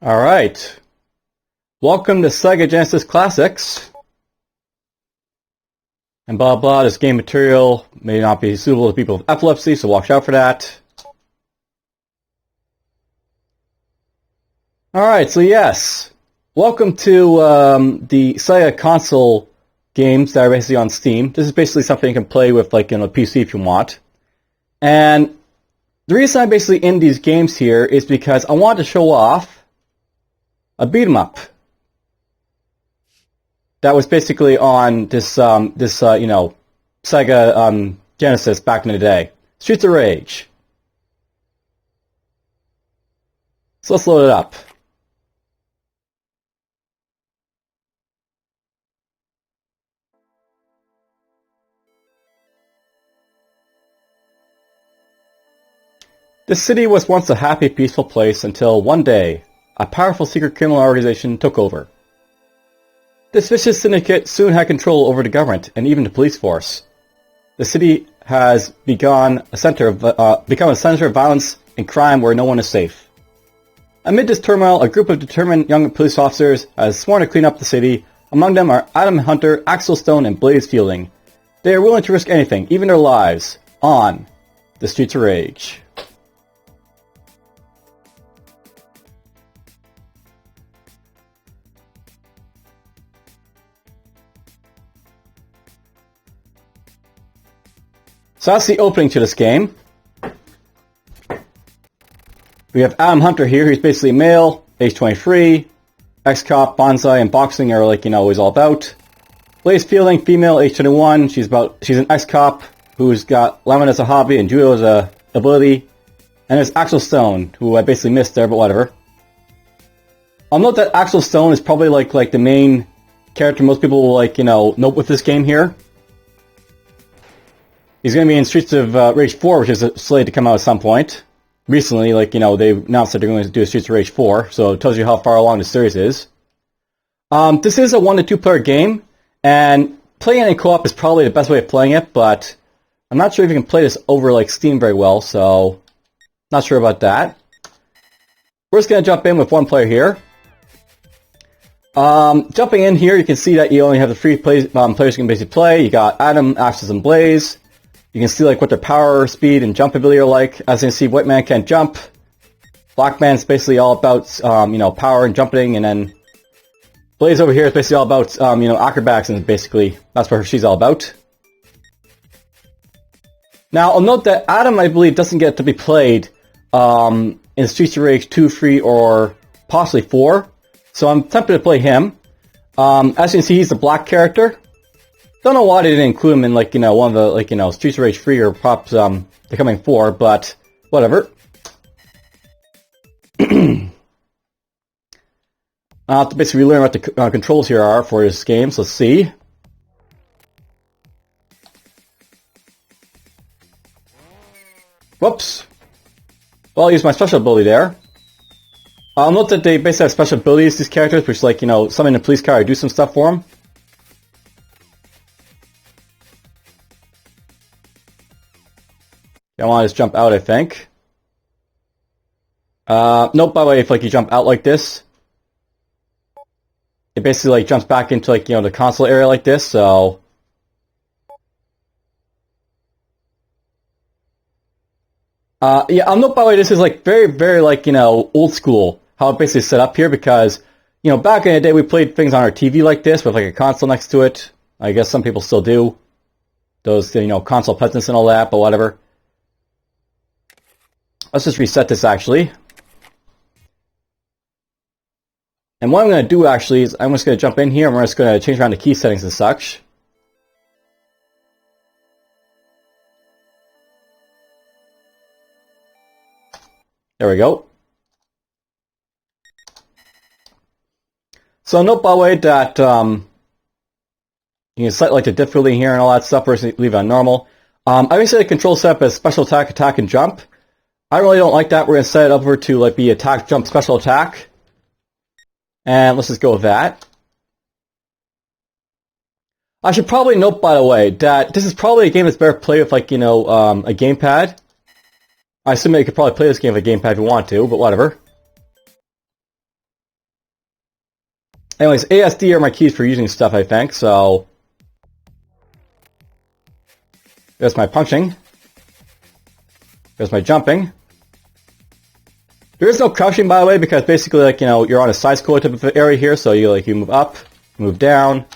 Alright, welcome to Sega Genesis Classics. And blah blah, this game material may not be suitable to people with epilepsy, so watch out for that. Alright, so yes, welcome to the Sega console games that are basically on Steam. This is basically something you can play with like a PC if you want. And the reason I'm basically in these games here is because I wanted to show off a beat 'em up that was basically on this Sega Genesis back in the day, Streets of Rage. So let's load it up. This city was once a happy, peaceful place until one day a powerful secret criminal organization took over. This vicious syndicate soon had control over the government and even the police force. The city has become a center of violence and crime where no one is safe. Amid this turmoil, a group of determined young police officers has sworn to clean up the city. Among them are Adam Hunter, Axel Stone, and Blaze Fielding. They are willing to risk anything, even their lives, on the Streets of Rage. So that's the opening to this game. We have Adam Hunter here, he's basically male, age 23, ex-cop, bonsai, and boxing are like, he's all about. Blaze Fielding, female, age 21, she's an ex-cop who's got lemon as a hobby and judo as a ability. And there's Axel Stone, who I basically missed there, but whatever. I'll note that Axel Stone is probably like the main character most people will note with this game here. He's going to be in Streets of Rage 4, which is slated to come out at some point. Recently, they announced that they're going to do a Streets of Rage 4, so it tells you how far along the series is. This is a 1 to 2 player game, and playing it in co-op is probably the best way of playing it, but I'm not sure if you can play this over Steam very well, so not sure about that. We're just going to jump in with one player here. Jumping in here, you can see that you only have the three players you can basically play. You got Adam, Axis, and Blaze. You can see what their power, speed, and jump ability are like. As you can see, White Man can't jump. Black Man's basically all about power and jumping, and then Blaze over here is basically all about acrobatics, and basically that's what she's all about. Now I'll note that Adam, I believe, doesn't get to be played in Streets of Rage 2, 3, or possibly 4. So I'm tempted to play him. As you can see, he's the black character. Don't know why they didn't include him in one of the Streets of Rage 3 or perhaps the coming 4, but whatever. I'll have to basically learn what the controls here are for this game, so let's see. Whoops. Well, I'll use my special ability there. I'll note that they basically have special abilities, these characters, which summon a police car or do some stuff for them. I want to just jump out, I think. Nope, by the way, if you jump out like this, it basically jumps back into the console area like this, so Yeah, I'll note by the way, this is like very like, old school, how it basically set up here, because, back in the day we played things on our TV like this with like a console next to it. I guess some people still do. Those, console peasants and all that, but whatever. Let's just reset this actually. And what I'm going to do actually is I'm just going to jump in here and we're just going to change around the key settings and such. There we go. So note by the way that you can set like the difficulty here and all that stuff, versus leave it on normal. I basically control set up as special attack, attack, and jump. I really don't like that. We're going to set it over to like be attack, jump, special attack. And let's just go with that. I should probably note, by the way, that this is probably a game that's better played with like, a gamepad. I assume you could probably play this game with a gamepad if you want to, but whatever. Anyways, A, S, D are my keys for using stuff, I think, so... There's my punching. There's my jumping. There is no crouching, by the way, because basically, like, you're on a side-scroller type of area here, so you move up, move down.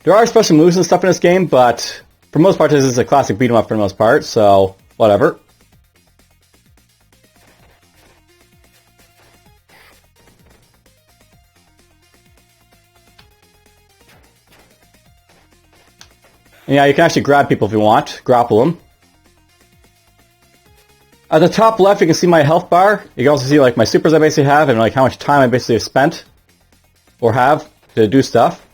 There are special moves and stuff in this game, but for the most part, this is a classic beat-em-up for the most part, so whatever. And yeah, you can actually grab people if you want, grapple them. At the top left, you can see my health bar. You can also see like my supers I basically have and like how much time I basically have spent or have to do stuff.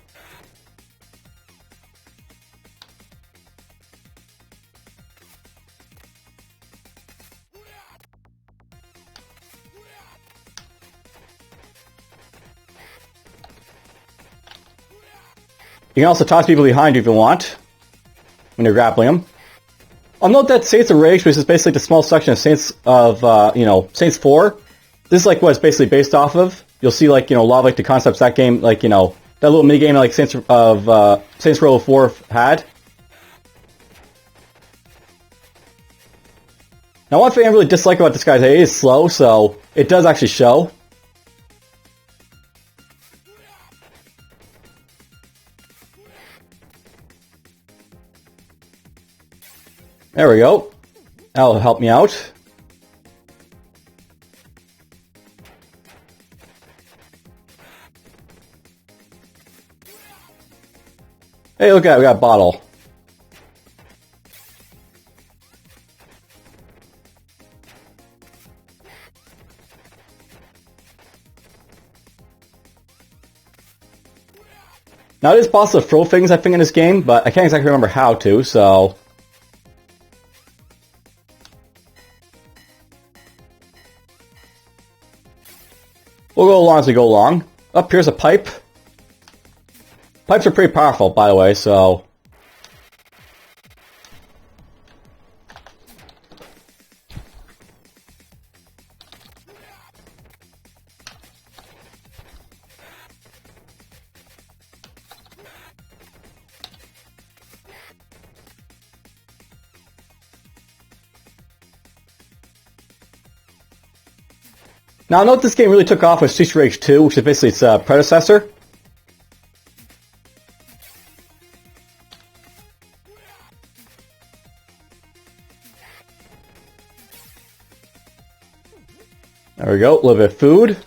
You can also toss people behind you if you want when you're grappling them. I'll note that Saints of Rage, which is basically the small section of Saints of, Saints 4. This is like what it's basically based off of. You'll see like, a lot of like the concepts that game, like, that little minigame like Saints Row 4 had. Now one thing I really dislike about this guy is that it is slow, so it does actually show. There we go. That'll help me out. Hey, look at that, we got a bottle. Now it is possible to throw things, I think, in this game, but I can't exactly remember how to, so... We'll go along as we go along. Up here's a pipe. Pipes are pretty powerful, by the way, so... Now, note this game really took off with Streets of Rage 2, which is basically its predecessor. There we go, a little bit of food.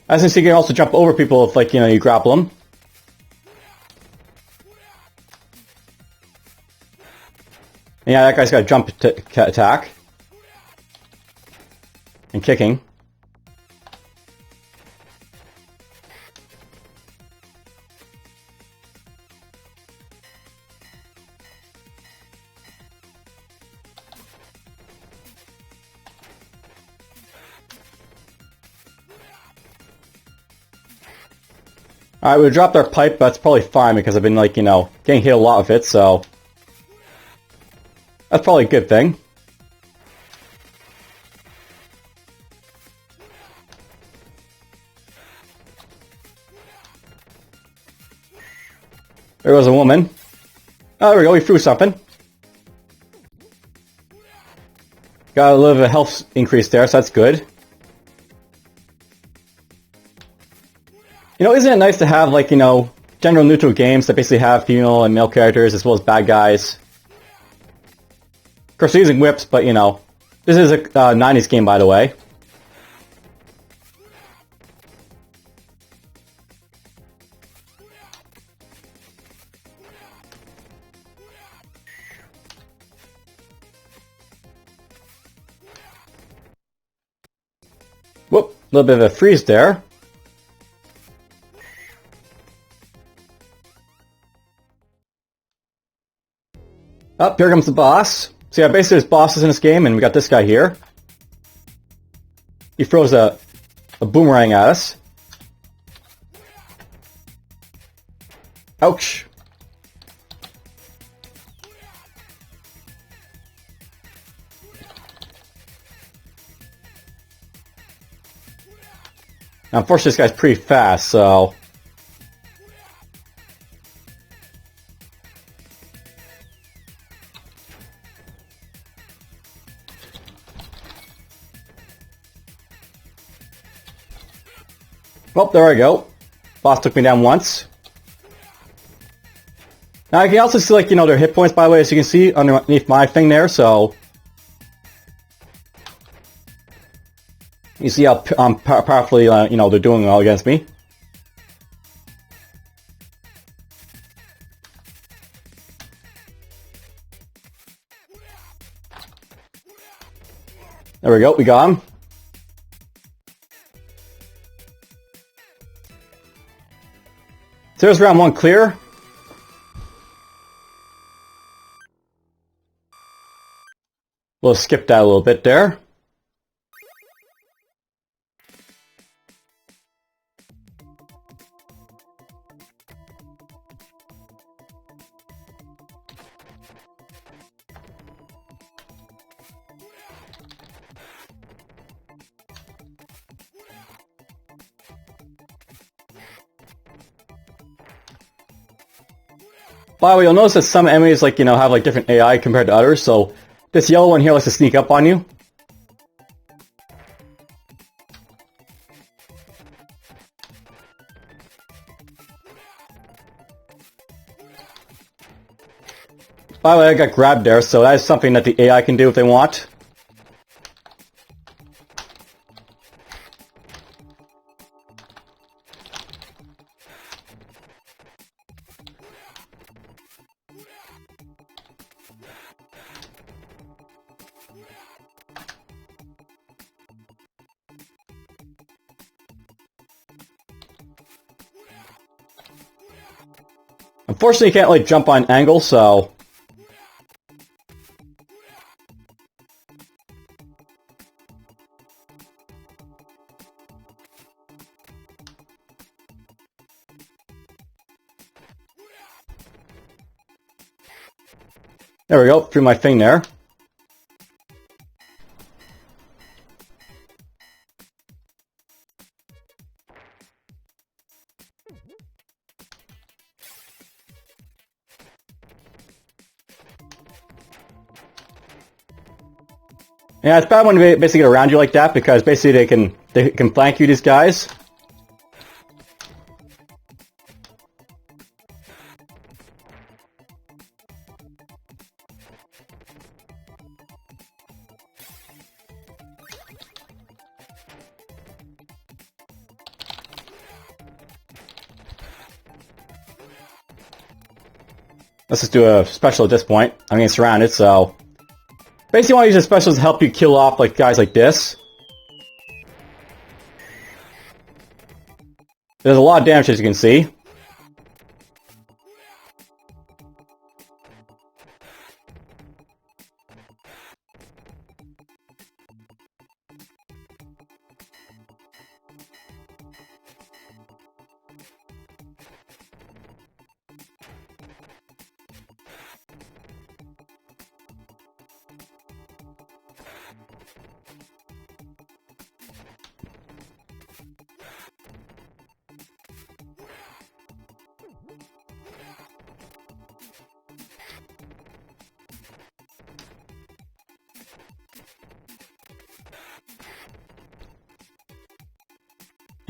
As you see, you can also jump over people if, like, you grapple them. Yeah, that guy's got a jump attack. And kicking. Alright, we dropped our pipe, but that's probably fine because I've been, like, getting hit a lot with it, so... That's probably a good thing. There was a woman. Oh, there we go, we threw something. Got a little bit of health increase there, so that's good. You know, isn't it nice to have, like, you know, gender neutral games that basically have female and male characters as well as bad guys? Of course, they're using whips, but, you know, this is a 90s game, by the way. Whoop, a little bit of a freeze there. Oh, here comes the boss. So yeah, basically there's bosses in this game, and we got this guy here. He throws a boomerang at us. Ouch. Now, unfortunately, this guy's pretty fast, so... Oh, there I go. Boss took me down once. Now, I can also see, like, you know, their hit points, by the way, as you can see underneath my thing there, so... You see how powerfully, you know, they're doing all against me. There we go, we got him. So there's round one clear. We'll skip that a little bit there. By the way, you'll notice that some enemies, like, you know, have like different AI compared to others, so this yellow one here likes to sneak up on you. By the way, I got grabbed there, so that is something that the AI can do if they want. Unfortunately, you can't like jump on angles, so... There we go, through my thing there. Yeah, it's bad when they basically get around you like that, because basically they can flank you, these guys. Let's just do a special at this point. I'm getting surrounded, so... Basically, you want to use the specials to help you kill off like guys like this. There's a lot of damage, as you can see.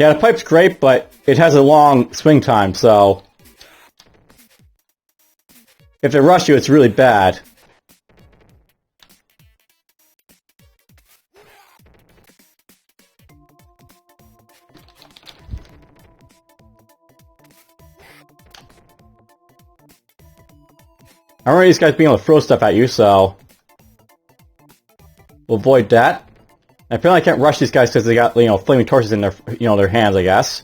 Yeah, the pipe's great, but it has a long swing time, so if they rush you, it's really bad. I remember these guys being able to throw stuff at you, so we'll avoid that. And apparently I can't rush these guys because they got, flaming torches in their, their hands, I guess.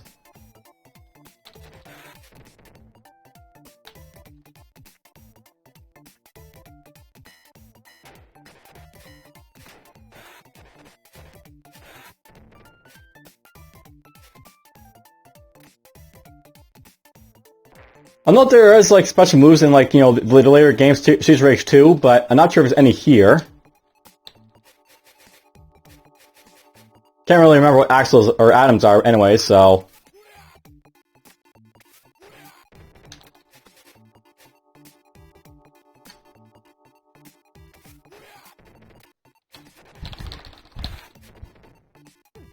I know there is, like, special moves in, like, the later games, Streets of Rage 2, but I'm not sure if there's any here. Can't really remember what axles or atoms are anyway, so...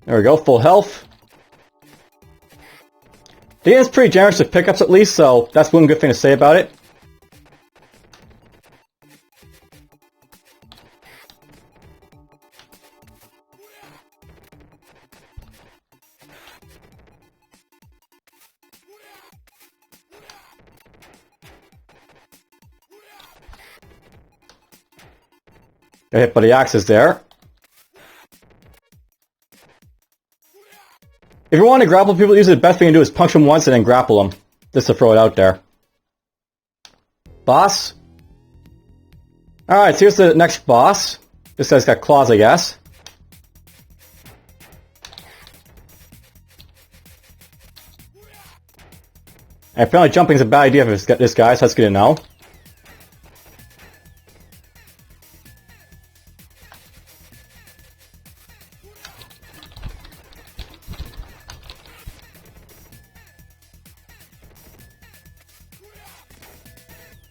There we go, full health. The game is pretty generous with pickups at least, so that's one good thing to say about it. Got hit by the axes there. If you want to grapple people, usually the best thing to do is punch them once and then grapple them. Just to throw it out there. Boss. Alright, so here's the next boss. This guy's got claws, I guess. And apparently jumping's a bad idea for this guy, so that's good to know.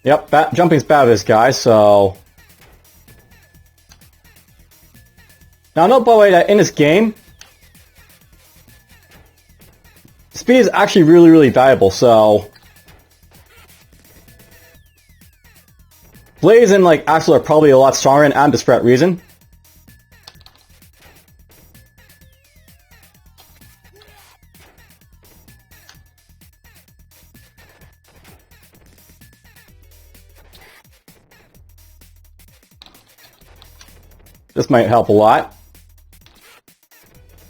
Yep, jumping's bad with this guy, so... Now, note, by the way, that in this game, speed is actually really, really valuable, so... Blaze and, like, Axel are probably a lot stronger and just for that reason. This might help a lot.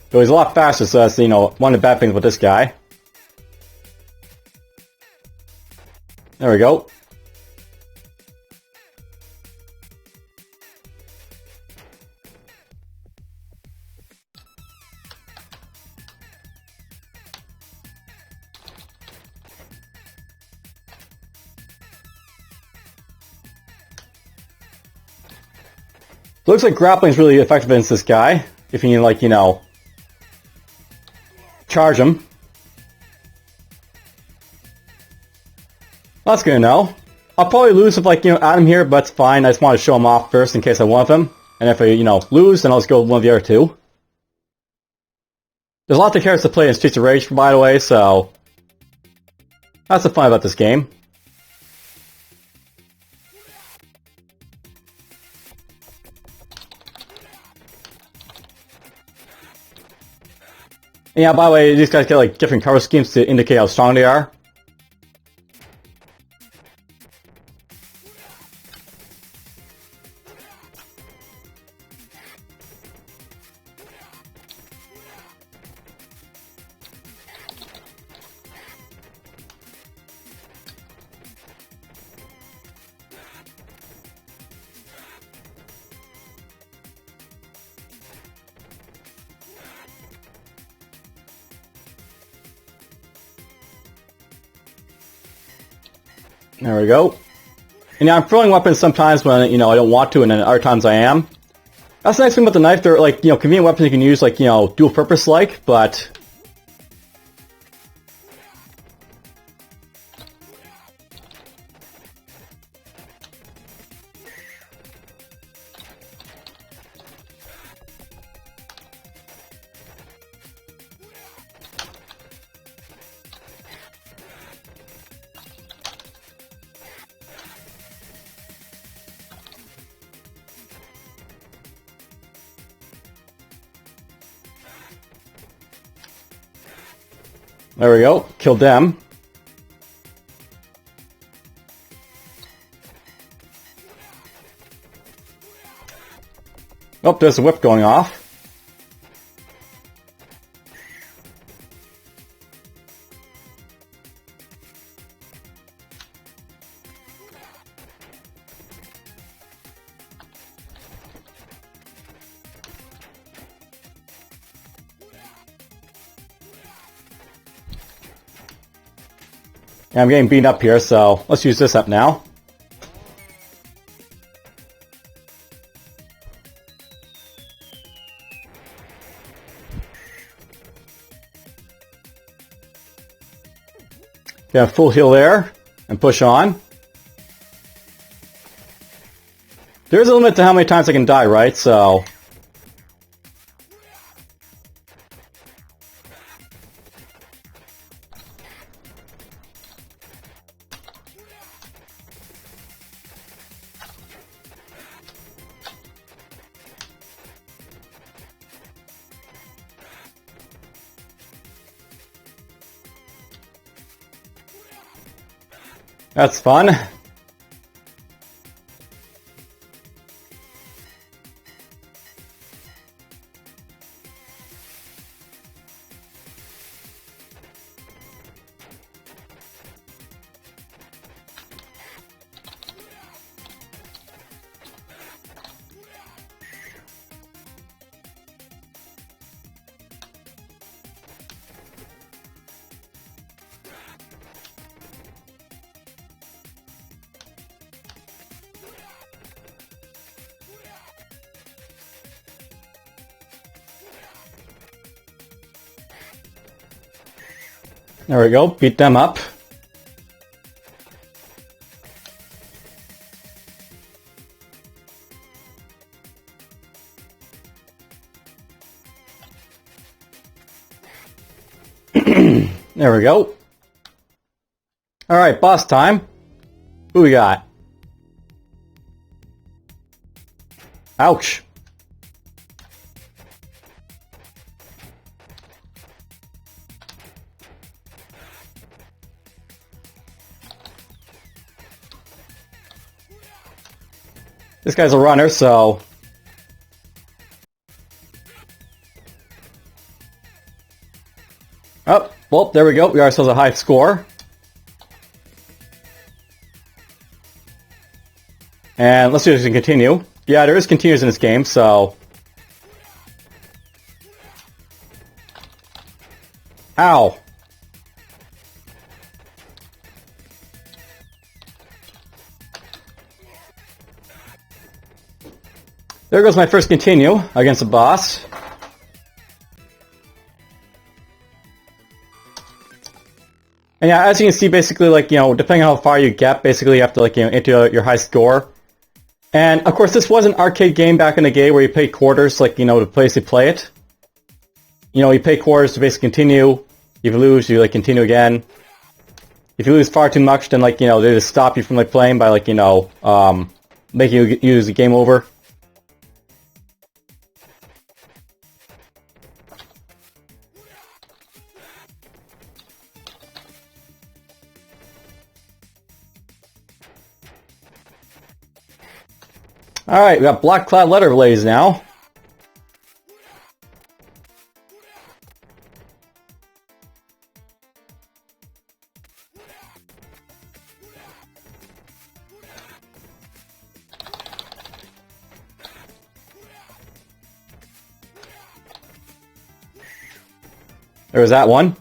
But he's a lot faster, so that's, one of the bad things with this guy. There we go. Looks like grappling is really effective against this guy. If you can, like, charge him. Well, that's good to know. I'll probably lose with, like, Adam here, but it's fine. I just want to show him off first in case I want him. And if I, lose, then I'll just go with one of the other two. There's lots of characters to play in Streets of Rage, by the way, so... That's the fun about this game. Yeah, by the way, these guys get, like, different cover schemes to indicate how strong they are. There we go. And yeah, I'm throwing weapons sometimes when, I don't want to, and then other times I am. That's the nice thing about the knife. They're, like, convenient weapons you can use, like, dual purpose, like, but... There we go. Killed them. Oh, there's a whip going off. Yeah, I'm getting beat up here, so let's use this up now. Get a full heal there, and push on. There's a limit to how many times I can die, right? So... That's fun. There we go, beat them up. There we go. Alright, boss time. Who we got? Ouch. This guy's a runner, so... Oh, well, there we go. We got ourselves a high score. And let's see if we can continue. Yeah, there is continues in this game, so... Ow! There goes my first continue against a boss. And yeah, as you can see, basically, like, you know, depending on how far you get, basically you have to, like, you know, enter your high score. And, of course, this was an arcade game back in the day where you pay quarters, like, you know, to basically play it. You know, you pay quarters to basically continue. If you lose, you, like, continue again. If you lose far too much, then, like, you know, they just stop you from, like, playing by, like, you know, making you use the game over. Alright, we got Black Cloud Letter Blaze now. There was that one.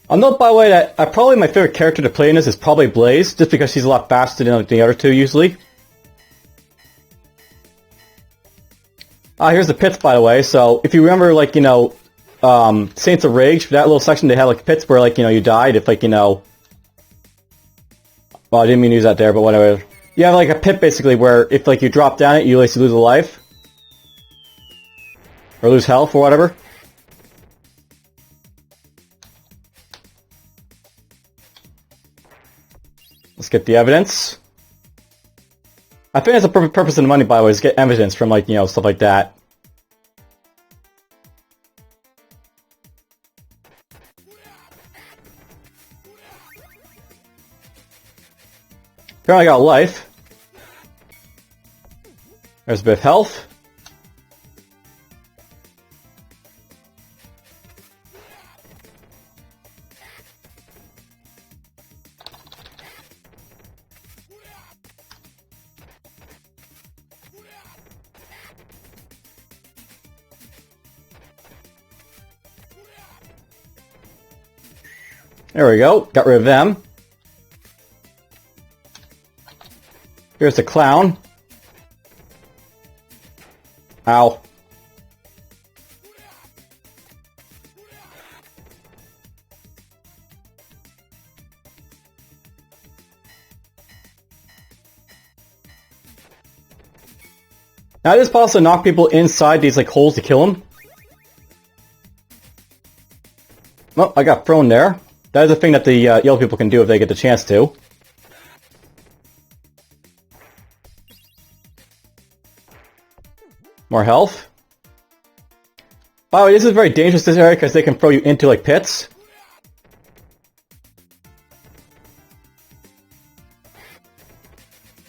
I'll note, by the way, that probably my favorite character to play in this is probably Blaze, just because she's a lot faster than like, the other two, usually. Here's the pits, by the way, so if you remember, like, you know, Saints of Rage, that little section, they had, like, pits where, like, you know, you died if, like, you know... Well, I didn't mean to use that there, but whatever. You have, like, a pit, basically, where if, like, you drop down it, you basically lose a life. Or lose health or whatever. Let's get the evidence. I think that's the perfect purpose of the money, by the way, is get evidence from, like, you know, stuff like that. Apparently I got life. There's a bit of health. There we go. Got rid of them. Here's the clown. Ow. Now it is possible to knock people inside these like holes to kill them. Well, I got thrown there. That is a thing that the yellow people can do if they get the chance to. More health. By the way, this is very dangerous, this area, because they can throw you into, like, pits.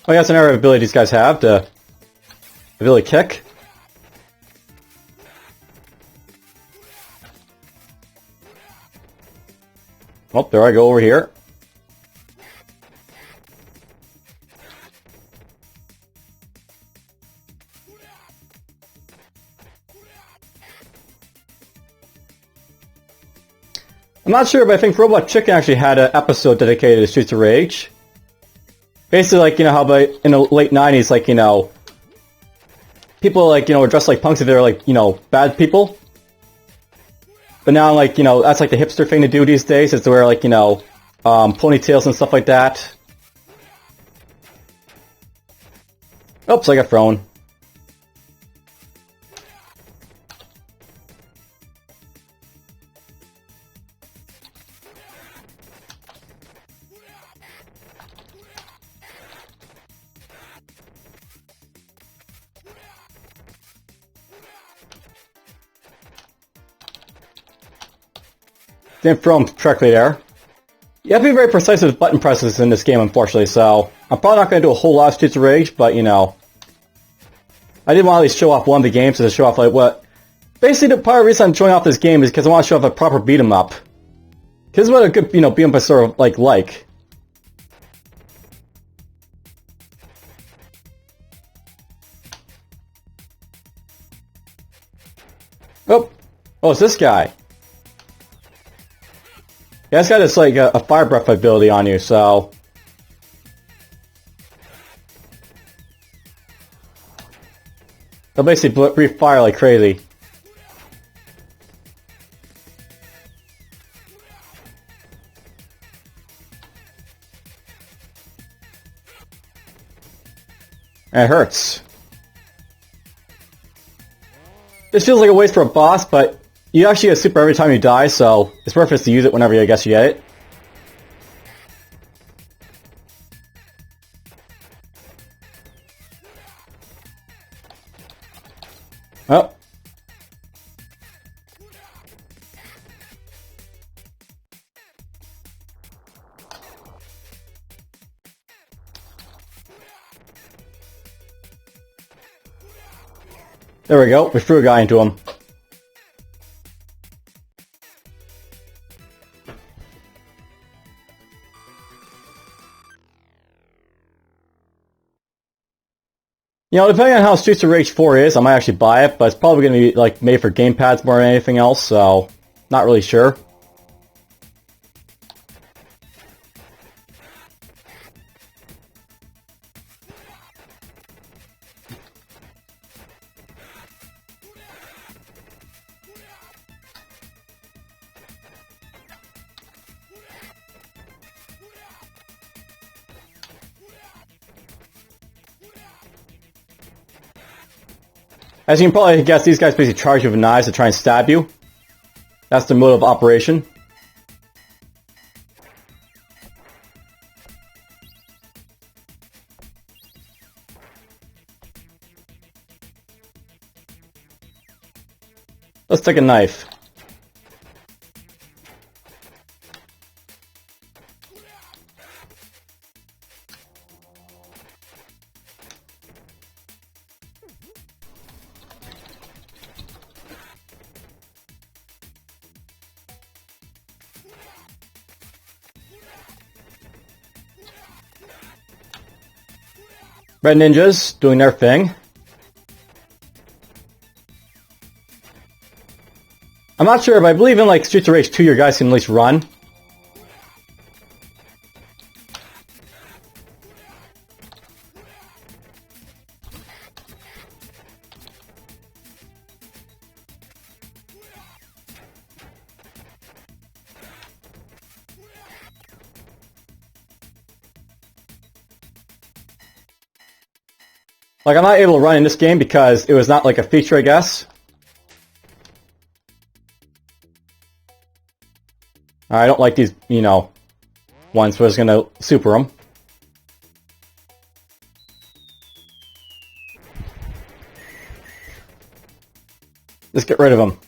Oh yeah, that's another ability these guys have, the ability kick. Oh, there I go over here. I'm not sure, but I think Robot Chicken actually had an episode dedicated to Streets of Rage. Basically, like, you know, how in the late 90s, like, you know, people, like, you know, were dressed like punks if they were, like, you know, bad people. But now, like, you know, that's, like, the hipster thing to do these days, is to wear, like, you know, ponytails and stuff like that. Oops, I got thrown. Didn't throw him correctly there. You have to be very precise with button presses in this game, unfortunately, so I'm probably not going to do a whole lot of Streets of Rage, but, you know, I did want to at least show off one of the games to show off, like, what... Basically, the part of the reason I'm showing off this game is because I want to show off a proper beat-em-up. This is what a good, you know, beat-em-up is sort of, like. Oh! Oh, it's this guy. Yeah, this guy has, like, a fire breath ability on you, so... They'll basically breathe fire like crazy. And it hurts. This feels like a waste for a boss, but you actually get super every time you die, so it's worth it to use it whenever I guess you get it. Oh. There we go, we threw a guy into him. You know, depending on how Streets of Rage 4 is, I might actually buy it, but it's probably going to be, like, made for gamepads more than anything else, so not really sure. As you can probably guess, these guys basically charge you with knives to try and stab you. That's their mode of operation. Let's take a knife. Red ninjas doing their thing. I'm not sure, but I believe in like Streets of Rage 2 your guys can at least run. Like, I'm not able to run in this game because it was not like a feature, I guess. I don't like these, you know, ones where I was gonna super them. Let's get rid of them.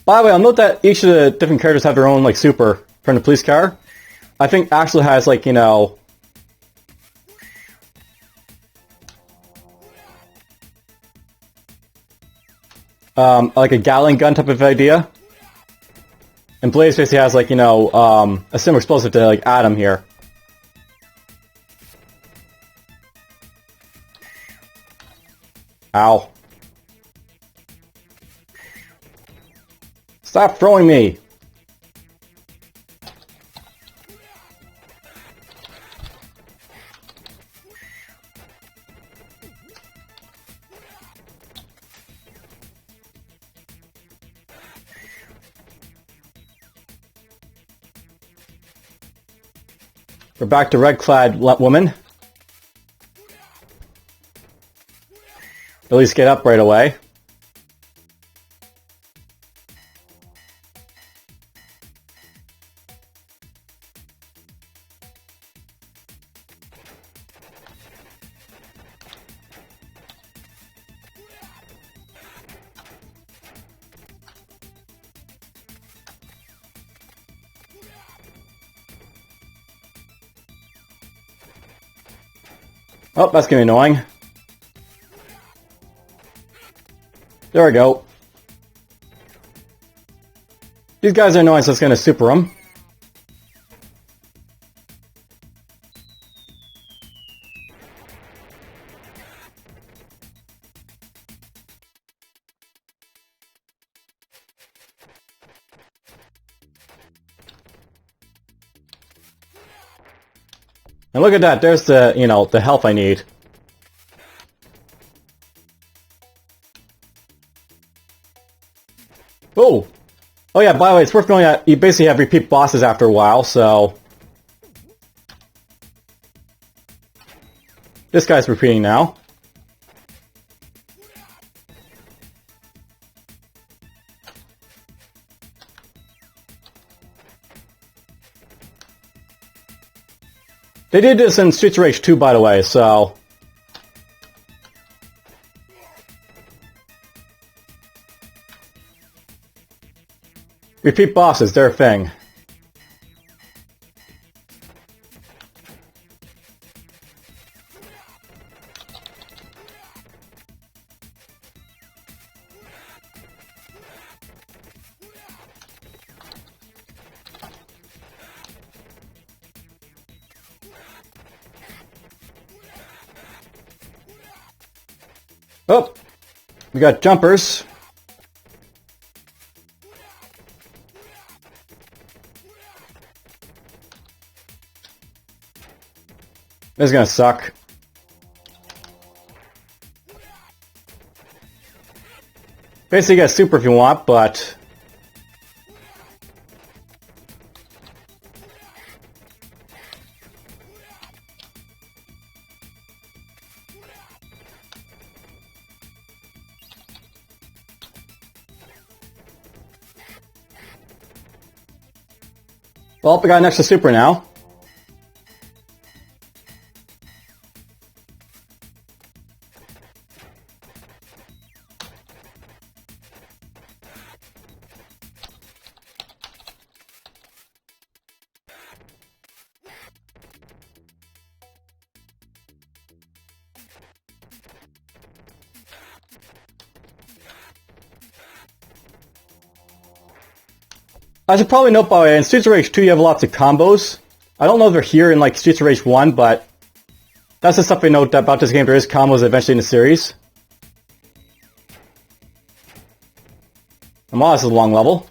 By the way, I'll note that each of the different characters have their own, like, super from the police car. I think Axel has, like, you know... like a Gatling gun type of idea. And Blaze basically has, like, you know, a similar explosive to, like, Adam here. Ow. Stop throwing me! We're back to red-clad woman. At least get up right away. Oh, that's gonna be annoying. There we go. These guys are annoying, so it's gonna super them. And look at that, there's the, you know, the health I need. Oh! Oh yeah, by the way, it's worth knowing that you basically have repeat bosses after a while, so... This guy's repeating now. They did this in Streets of Rage 2, by the way, so... Repeat bosses, they're a thing. Oh! We got jumpers. This is gonna suck. Basically, you get super if you want, but... Well, I got an extra super now. I should probably note, by the way, in Streets of Rage 2 you have lots of combos. I don't know if they're here in like Streets of Rage 1, but that's the stuff I note about this game. There is combos eventually in the series. And wow, this is a long level.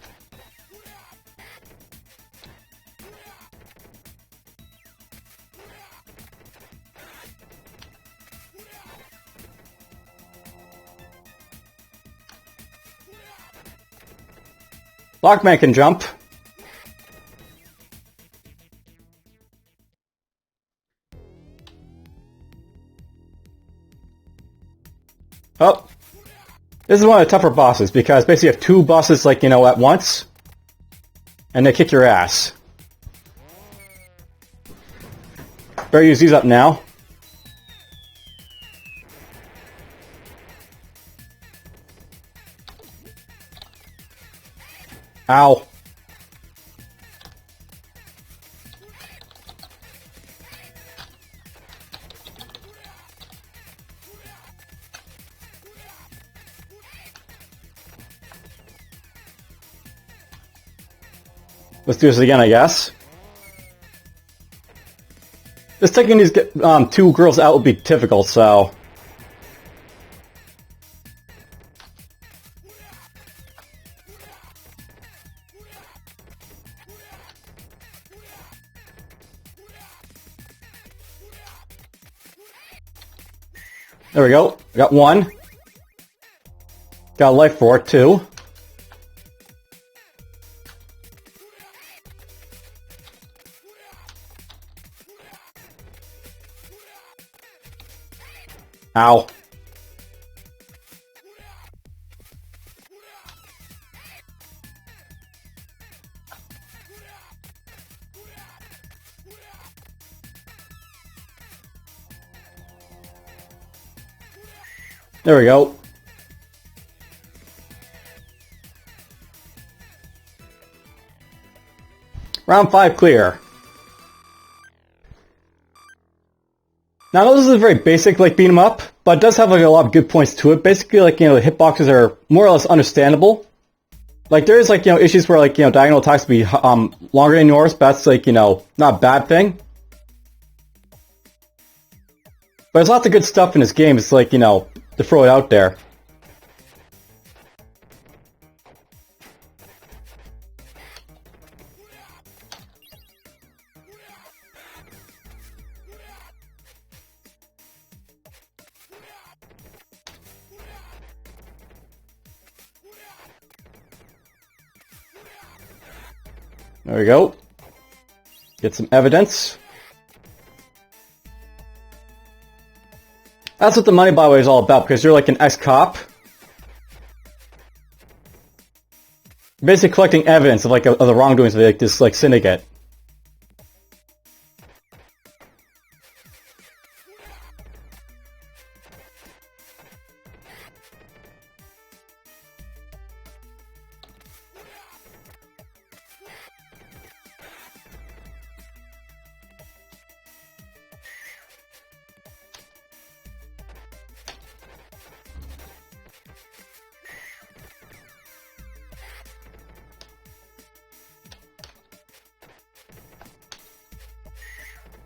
Lockman can jump. Oh. This is one of the tougher bosses, because basically you have two bosses, like, you know, at once. And they kick your ass. Better use these up now. Ow. Let's do this again, I guess. Just taking these two girls out would be difficult, so... There we go. I got one. Got a life for it, too. Ow. There we go. Round 5 clear. Now, I know this is a very basic, like, beat 'em up, but it does have, like, a lot of good points to it. Basically, like, you know, the hitboxes are more or less understandable. Like, there is, like, you know, issues where, like, you know, diagonal attacks will be longer than yours, but that's, like, you know, not a bad thing. But there's lots of good stuff in this game. It's like, you know, to throw it out there. There we go. Get some evidence. That's what the money, by the way, is all about, because you're like an ex-cop. Basically collecting evidence of, like, of the wrongdoings of, like, this, like, syndicate.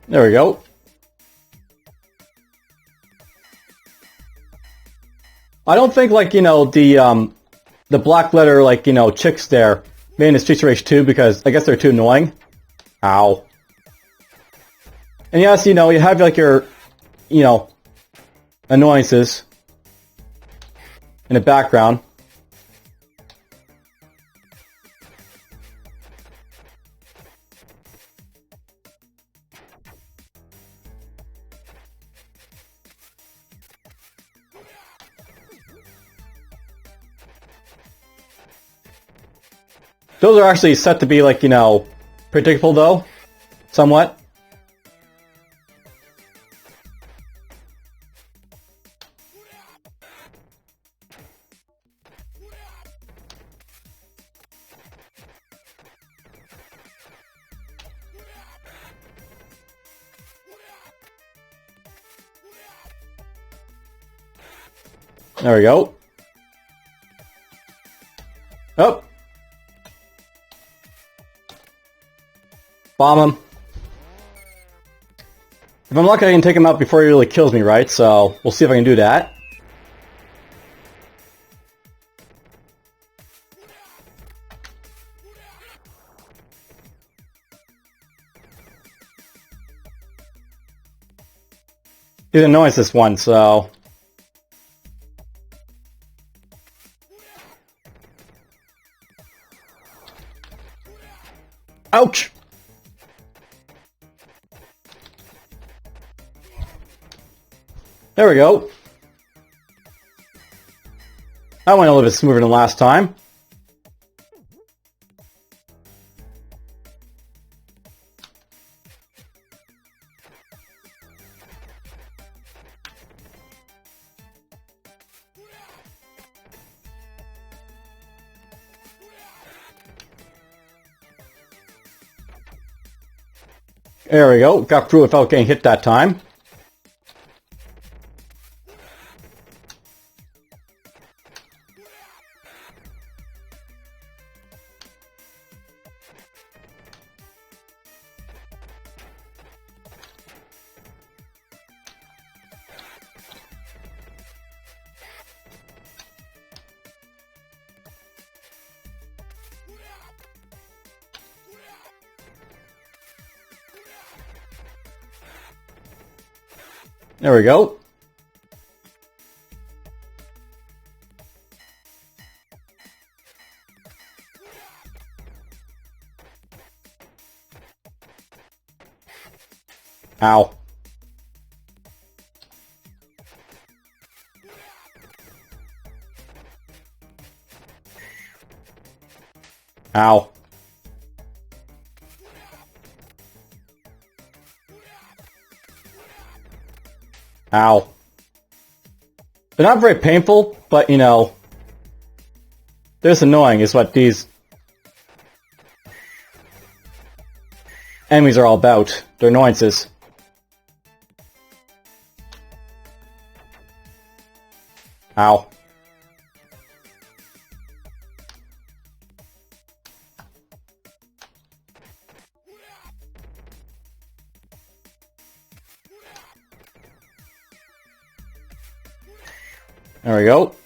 There we go. I don't think, like, you know, the black letter, like, you know, chicks there made in the Streets of Rage 2, because I guess they're too annoying. Ow. And yes, you know, you have, like, your, you know, annoyances in the background. Those are actually set to be, like, you know, Predictable though, somewhat. There we go. Oh. Bomb him. If I'm lucky, I can take him out before he really kills me, right? So, we'll see if I can do that. He's annoying this one, so... Ouch! There we go. That went a little bit smoother than last time. There we go. Got through without getting hit that time. There we go. Ow. Ow. Ow. They're not very painful, but, you know, they're just annoying is what these enemies are all about. They're annoyances. Ow. There we go.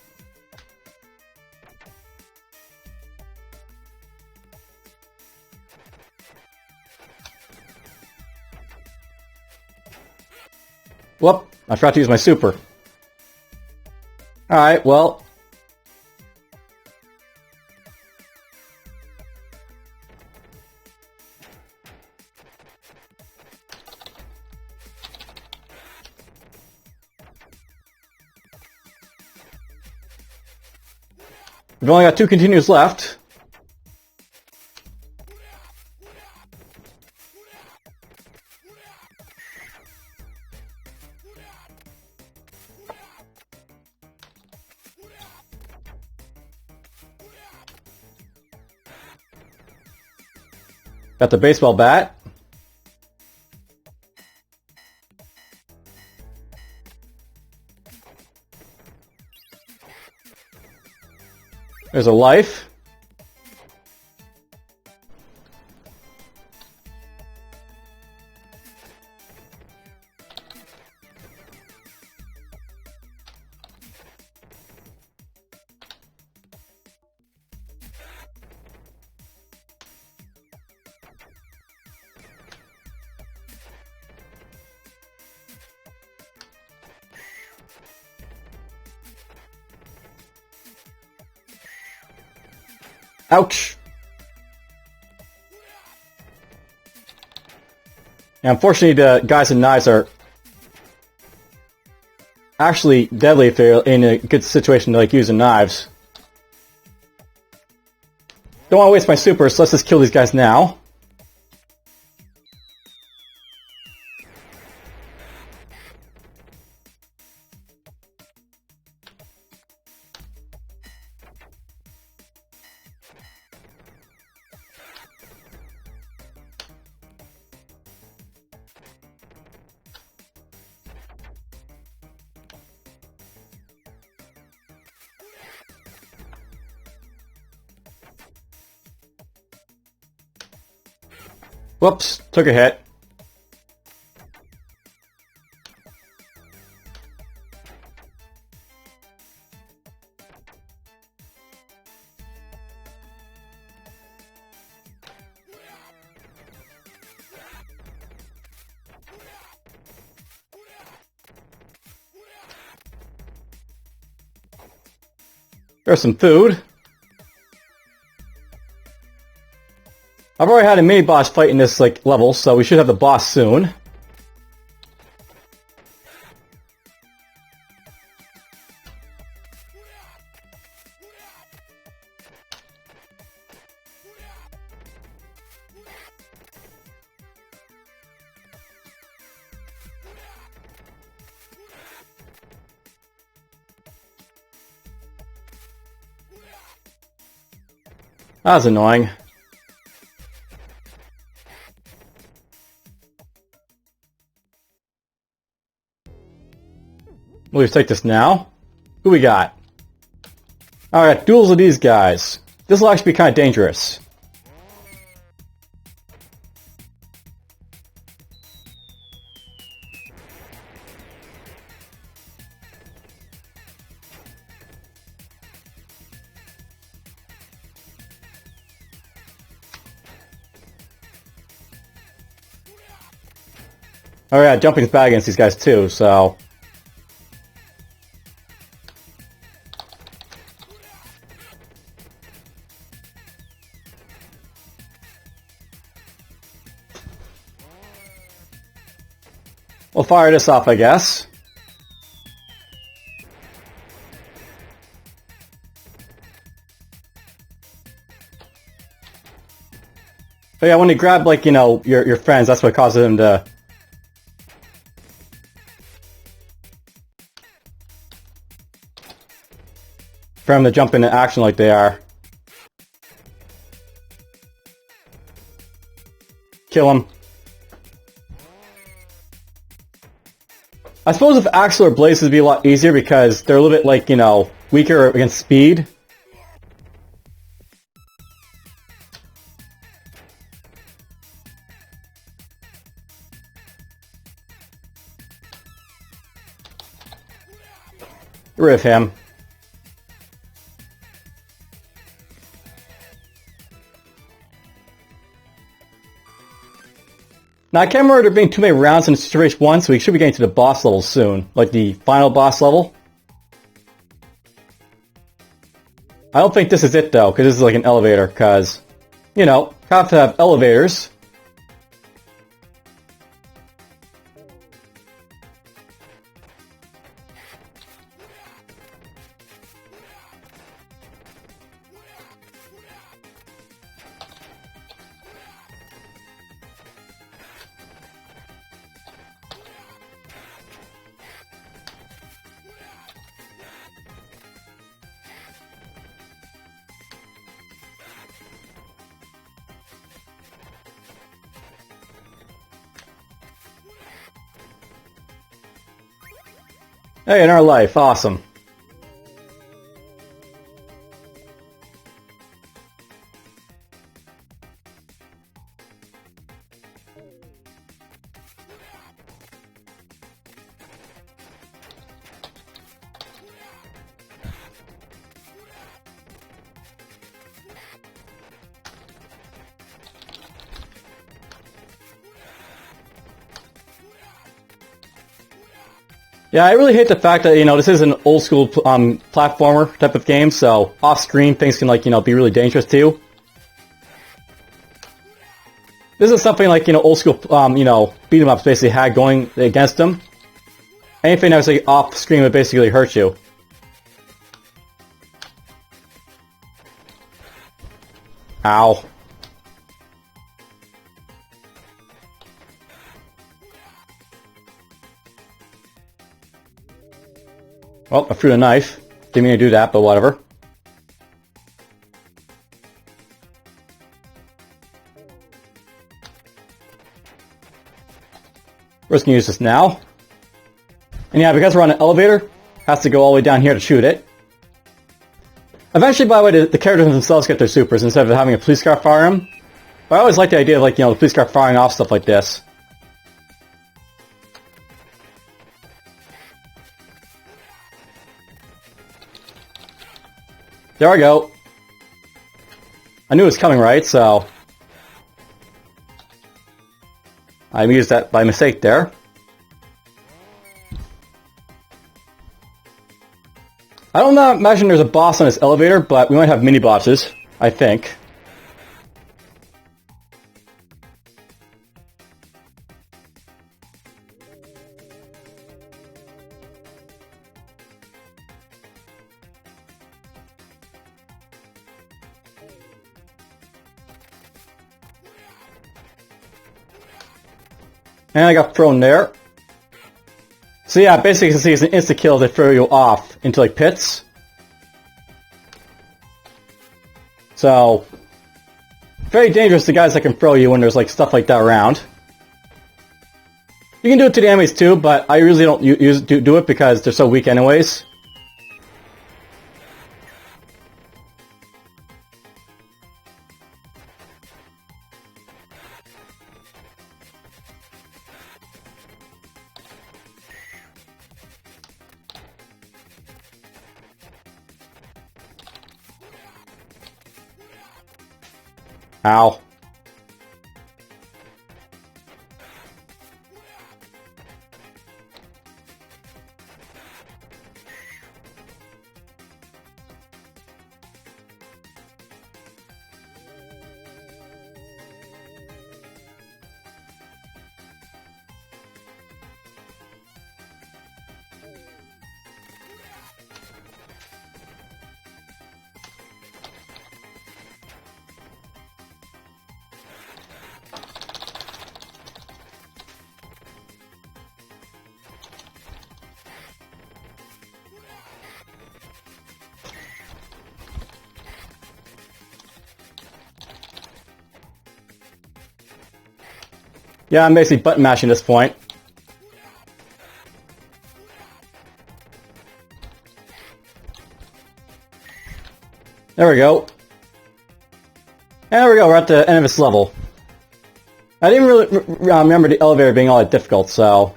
Whoop, I forgot to use my super. Alright, well. We've only got 2 continues left. Got the baseball bat. There's a life. Ouch! Yeah, unfortunately, the guys and knives are actually deadly if they're in a good situation to like using knives. Don't want to waste my super, so let's just kill these guys now. Whoops, took a hit. There's some food. I've already had a mini boss fight in this level, so we should have the boss soon. That was annoying. We'll just take this now. Who we got? Alright, duels with these guys. This will actually be kind of dangerous. Oh yeah, jumping's bad against these guys too, so... we'll fire this off, I guess. But yeah, when you grab, your friends, that's what causes them to... for them to jump into action like they are. Kill him. I suppose if Axel or Blaze would be a lot easier because they're a little bit weaker against speed. Get rid of him. Now, I can't remember there being too many rounds in Stage 1, so we should be getting to the boss level soon. Like the final boss level. I don't think this is it, though, because this is like an elevator, because, have to have elevators. Hey, in our life, awesome. Yeah, I really hate the fact that, this is an old school platformer type of game, so off screen things can, be really dangerous too. This is something old school, beat 'em ups basically had going against them. Anything that was off screen would basically hurt you. Ow. Well, I threw a knife. Didn't mean to do that, but whatever. We're just going to use this now. And yeah, because we're on an elevator, has to go all the way down here to shoot it. Eventually, by the way, the characters themselves get their supers instead of having a police car fire them. But I always like the idea of, like, you know, the police car firing off stuff like this. There I go. I knew it was coming, right? So I used that by mistake there. I don't imagine there's a boss on this elevator, but we might have mini bosses, I think. And I got thrown there. So yeah, basically you can see it's an insta-kill to throw you off into like pits. So, very dangerous to guys that can throw you when there's like stuff like that around. You can do it to the enemies too, but I usually don't do it because they're so weak anyways. Ow. Yeah, I'm basically button mashing at this point. There we go. And there we go, we're at the end of this level. I didn't really remember the elevator being all that difficult, so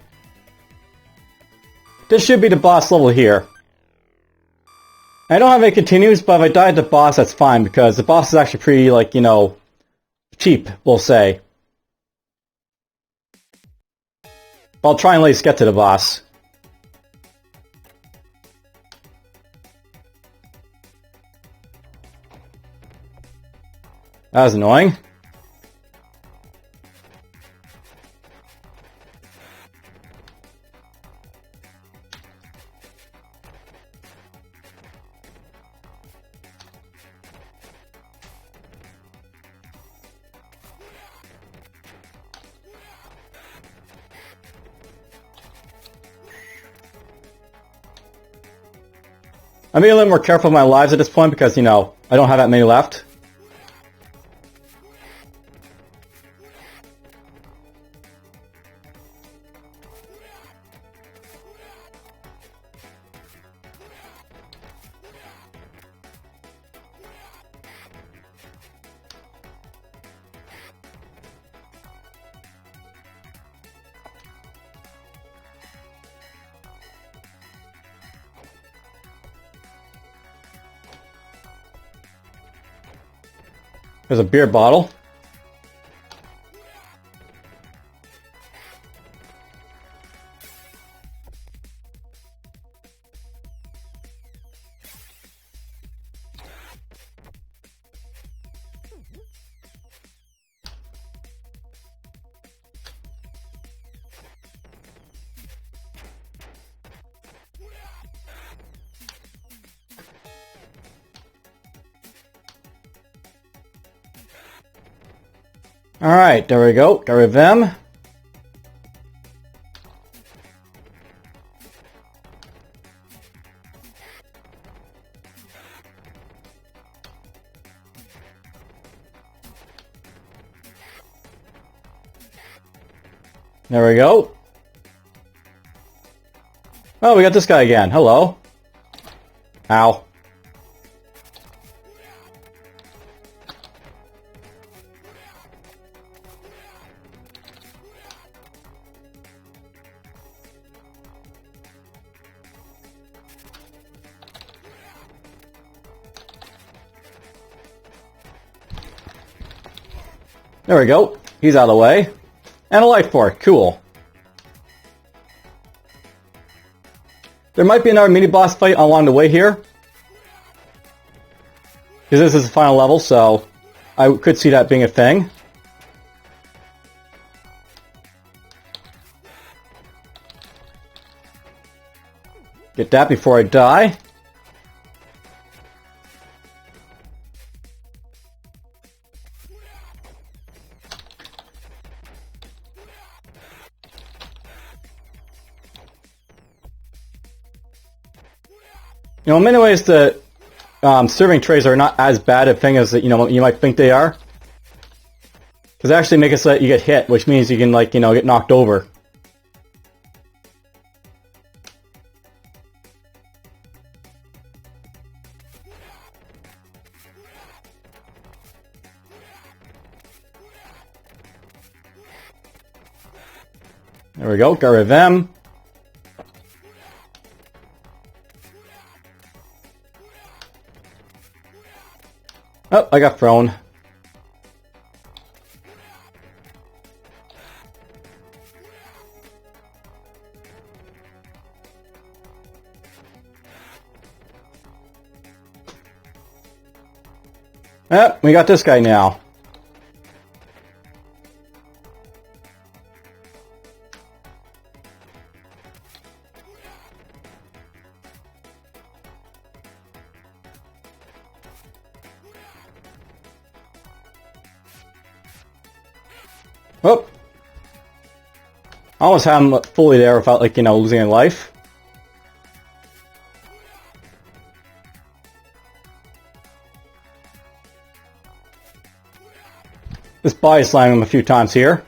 this should be the boss level here. I don't have any continues, but if I die at the boss, that's fine, because the boss is actually pretty, like, you know, cheap, we'll say. I'll try and at least get to the boss. That was annoying. I'm being a little more careful with my lives at this point because, you know, I don't have that many left. There's a beer bottle. Alright, there we go. Got rid of them. There we go. Oh, we got this guy again. Hello. Ow. There we go. He's out of the way. And a life port. Cool. There might be another mini-boss fight along the way here. Because this is the final level, so I could see that being a thing. Get that before I die. You know, in many ways, the serving trays are not as bad a thing as you might think they are. Because they actually make it so that you get hit, which means you can get knocked over. There we go, got rid of them. Oh, I got thrown. Yep, we got this guy now. Oh! I almost had him fully there without, losing a life. Just body slammed him a few times here.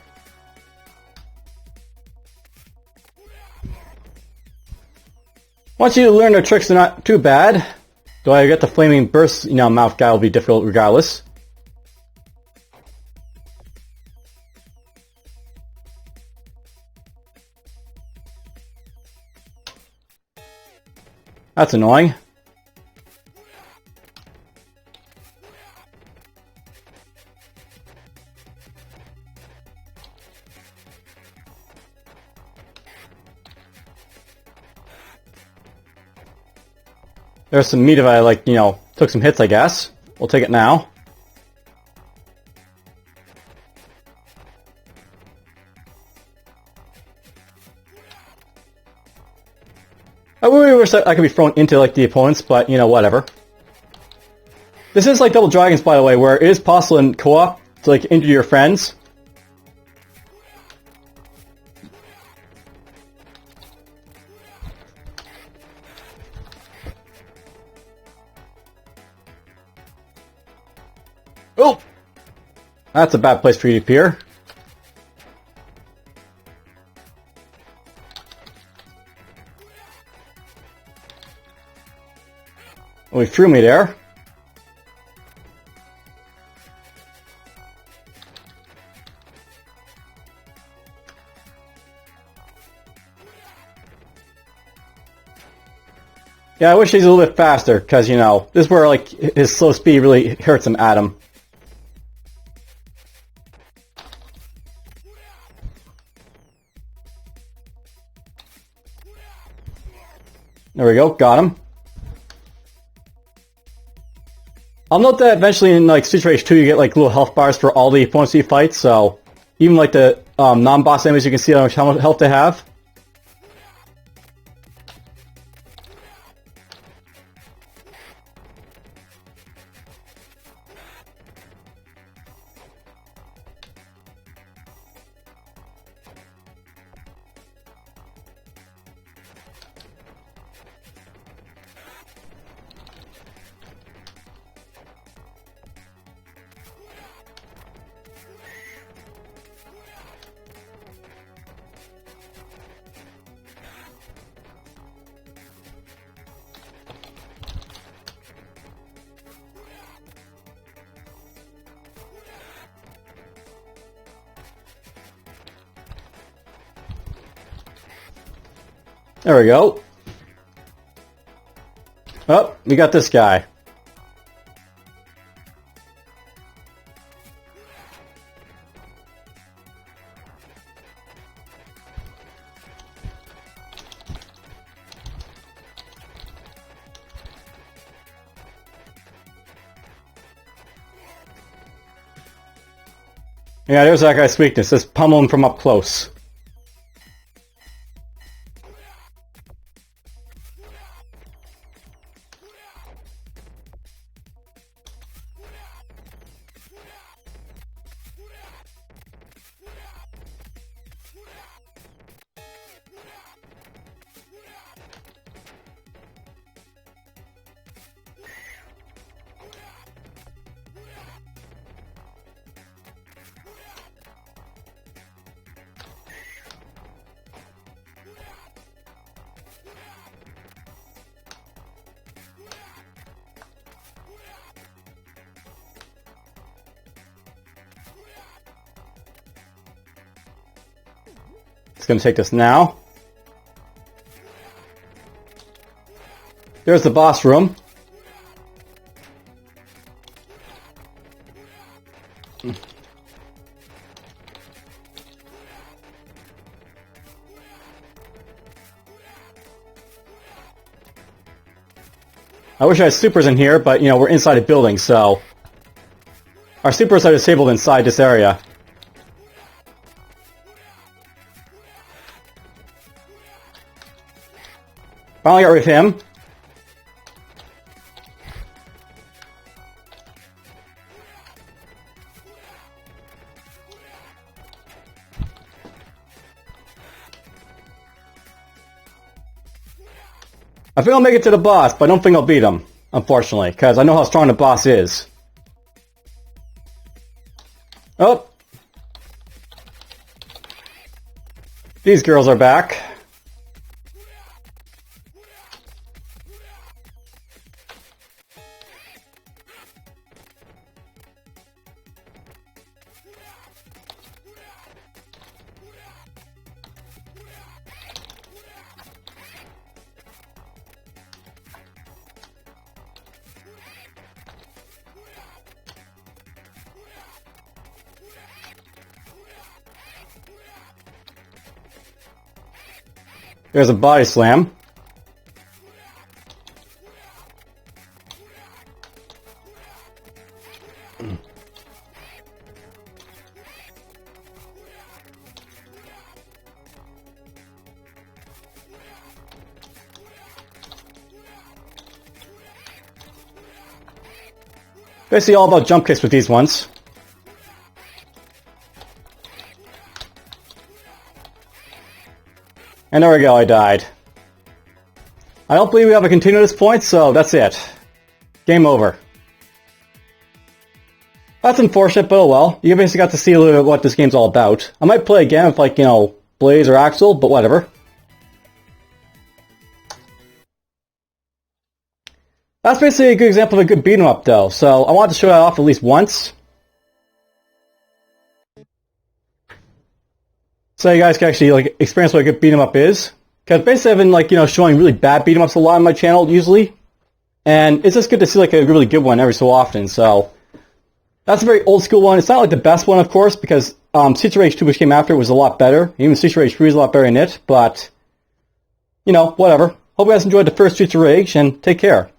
Once you learn their tricks, they're not too bad. Though I get the flaming burst, mouth guy will be difficult regardless. That's annoying. There's some meat if I, took some hits, I guess. We'll take it now. I really wish that I could be thrown into, the opponents, but, whatever. This is like Double Dragons, by the way, where it is possible in co-op to, injure your friends. Oh! That's a bad place for you to appear. Oh, he threw me there. Yeah, I wish he's a little bit faster, because, this is where, his slow speed really hurts him at him. There we go, got him. I'll note that eventually in Street Rage 2 you get little health bars for all the opponents you fight, so even the non-boss enemies you can see how much health they have. There we go. Oh, we got this guy. Yeah, there's that guy's weakness. Just pummel him from up close. It's going to take this now. There's the boss room. I wish I had supers in here, but, you know, we're inside a building, so... Our supers are disabled inside this area. Finally got rid of him. I think I'll make it to the boss, but I don't think I'll beat him, unfortunately, because I know how strong the boss is. Oh! These girls are back. There's a body slam. Basically all about jump kicks with these ones. And there we go, I died. I don't believe we have a continue at this point, so that's it. Game over. That's unfortunate, but oh well. You basically got to see a little bit what this game's all about. I might play again with, like, you know, Blaze or Axel, but whatever. That's basically a good example of a good beat 'em up, though, so I wanted to show that off at least once. So you guys can actually, like, experience what a good beat 'em up is. Because basically I've been, like, you know, showing really bad beat 'em ups a lot on my channel, usually. And it's just good to see, like, a really good one every so often, so... That's a very old school one. It's not, like, the best one, of course, because Streets of Rage 2, which came after, was a lot better. Even Streets of Rage 3 is a lot better in it, but... You know, whatever. Hope you guys enjoyed the first Streets of Rage, and take care.